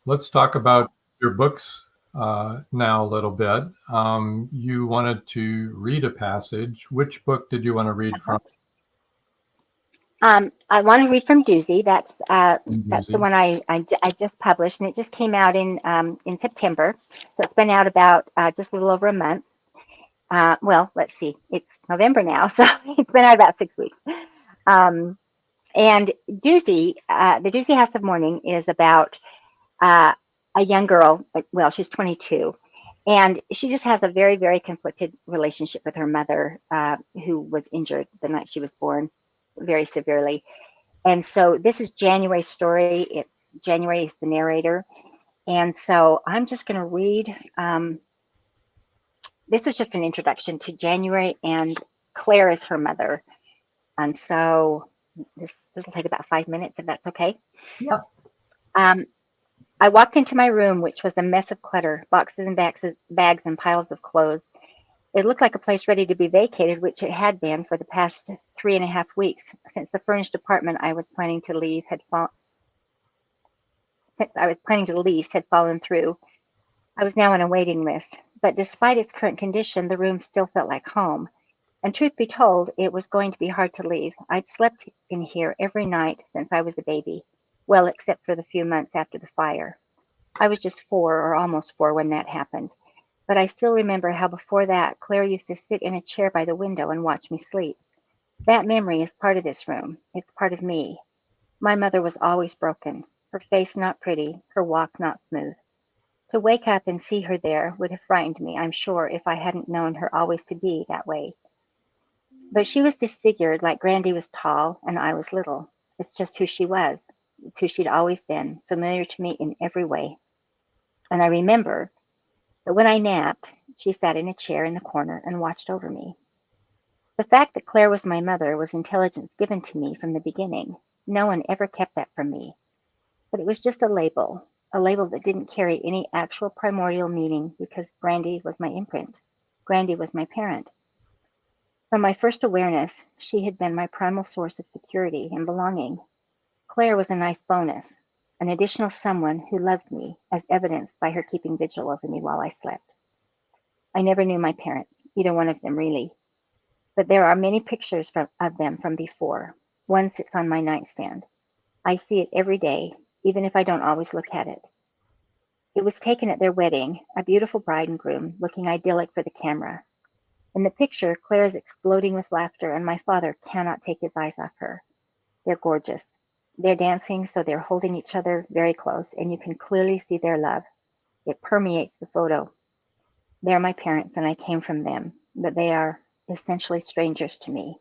let's talk about your books now a little bit. You wanted to read a passage. Which book did you want to read Uh-huh. from? I want to read from Doozy. That's the Doozy? one I just published, and it just came out in September. So it's been out about just a little over a month. Well, let's see, it's November now, so it's been out about 6 weeks. Um, and the Doozy House of Mourning is about uh, a young girl. Well, she's 22, and she just has a very, very conflicted relationship with her mother, who was injured the night she was born, very severely. And so this is January's story. It's January is the narrator, and so I'm just going to read. This is just an introduction to January, and Claire is her mother. And so this will take about 5 minutes, if that's okay. Yep. Um, I walked into my room, which was a mess of clutter, boxes and bags and piles of clothes. It looked like a place ready to be vacated, which it had been for the past 3.5 weeks, since the furnished apartment I was planning to lease had fallen through. I was now on a waiting list, but despite its current condition, the room still felt like home. And truth be told, it was going to be hard to leave. I'd slept in here every night since I was a baby, well, except for the few months after the fire. I was just 4 or almost 4 when that happened. But I still remember how before that, Claire used to sit in a chair by the window and watch me sleep. That memory is part of this room. It's part of me. My mother was always broken, her face not pretty, her walk not smooth. To wake up and see her there would have frightened me, I'm sure, if I hadn't known her always to be that way. But she was disfigured like Grandy was tall and I was little. It's just who she was. It's who she'd always been, familiar to me in every way. And I remember that when I napped, she sat in a chair in the corner and watched over me. The fact that Claire was my mother was intelligence given to me from the beginning. No one ever kept that from me. But it was just a label that didn't carry any actual primordial meaning because Grandy was my imprint. Grandy was my parent. From my first awareness, she had been my primal source of security and belonging. Claire was a nice bonus, an additional someone who loved me, as evidenced by her keeping vigil over me while I slept. I never knew my parents, either one of them really, but there are many pictures of them from before. One sits on my nightstand. I see it every day, even if I don't always look at it. It was taken at their wedding, a beautiful bride and groom, looking idyllic for the camera. In the picture, Claire is exploding with laughter, and my father cannot take his eyes off her. They're gorgeous. They're dancing, so they're holding each other very close, and you can clearly see their love. It permeates the photo. They're my parents, and I came from them, but they are essentially strangers to me.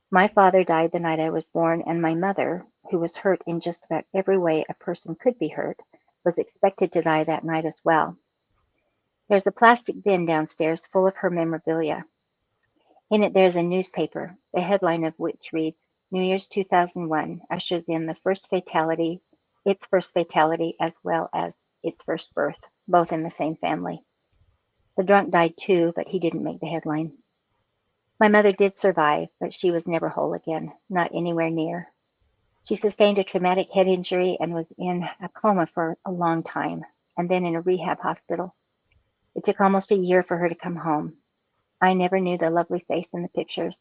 My father died the night I was born, and my mother, who was hurt in just about every way a person could be hurt, was expected to die that night as well. There's a plastic bin downstairs full of her memorabilia. In it there's a newspaper, the headline of which reads, New Year's 2001 ushers in its first fatality, as well as its first birth, both in the same family. The drunk died too, but he didn't make the headline. My mother did survive, but she was never whole again, not anywhere near. She sustained a traumatic head injury and was in a coma for a long time, and then in a rehab hospital. It took almost a year for her to come home. I never knew the lovely face in the pictures.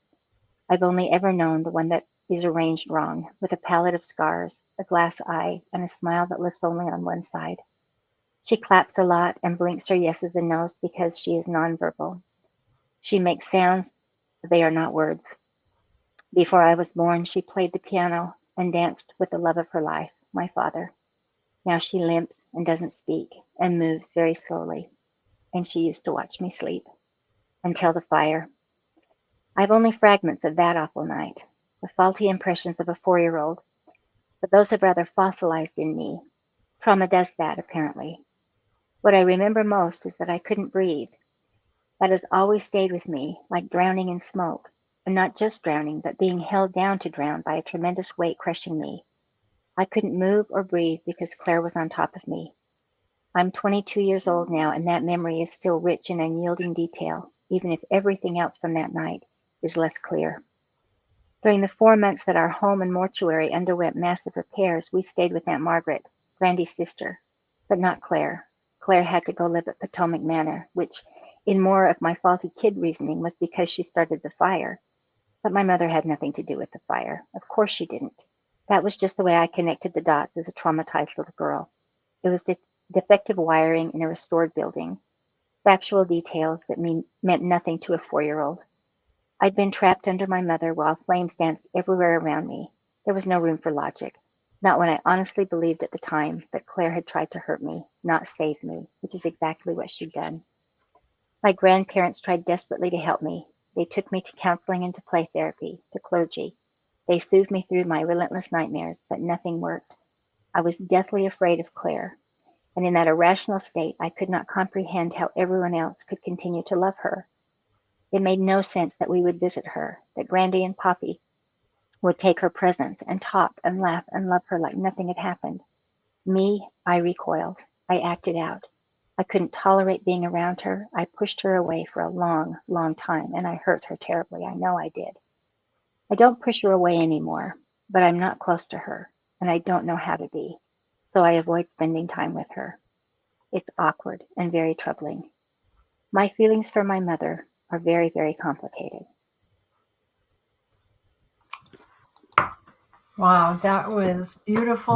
I've only ever known the one that is arranged wrong, with a palette of scars, a glass eye, and a smile that lifts only on one side. She claps a lot and blinks her yeses and nos because she is nonverbal. She makes sounds, they are not words. Before I was born, she played the piano and danced with the love of her life, my father. Now she limps and doesn't speak and moves very slowly, and she used to watch me sleep until the fire. I've only fragments of that awful night, the faulty impressions of a 4-year-old, but those have rather fossilized in me. Trauma does that, apparently. What I remember most is that I couldn't breathe. That has always stayed with me, like drowning in smoke, and not just drowning, but being held down to drown by a tremendous weight crushing me. I couldn't move or breathe because Claire was on top of me. I'm 22 years old now, and that memory is still rich in unyielding detail, even if everything else from that night is less clear. During the 4 months that our home and mortuary underwent massive repairs, we stayed with Aunt Margaret, Grandy's sister. But not Claire. Claire had to go live at Potomac Manor, which, in more of my faulty kid reasoning, was because she started the fire. But my mother had nothing to do with the fire. Of course she didn't. That was just the way I connected the dots as a traumatized little girl. It was defective wiring in a restored building. Factual details that meant nothing to a 4-year-old. I'd been trapped under my mother while flames danced everywhere around me. There was no room for logic. Not when I honestly believed at the time that Claire had tried to hurt me, not save me, which is exactly what she'd done. My grandparents tried desperately to help me. They took me to counseling and to play therapy, to clergy. They soothed me through my relentless nightmares, but nothing worked. I was deathly afraid of Claire, and in that irrational state I could not comprehend how everyone else could continue to love her. It made no sense that we would visit her, that Grandy and Poppy would take her presents and talk and laugh and love her like nothing had happened. Me, I recoiled. I acted out. I couldn't tolerate being around her. I pushed her away for a long, long time, and I hurt her terribly. I know I did. I don't push her away anymore, but I'm not close to her, and I don't know how to be, so I avoid spending time with her. It's awkward and very troubling. My feelings for my mother are very, very complicated. Wow, that was beautiful.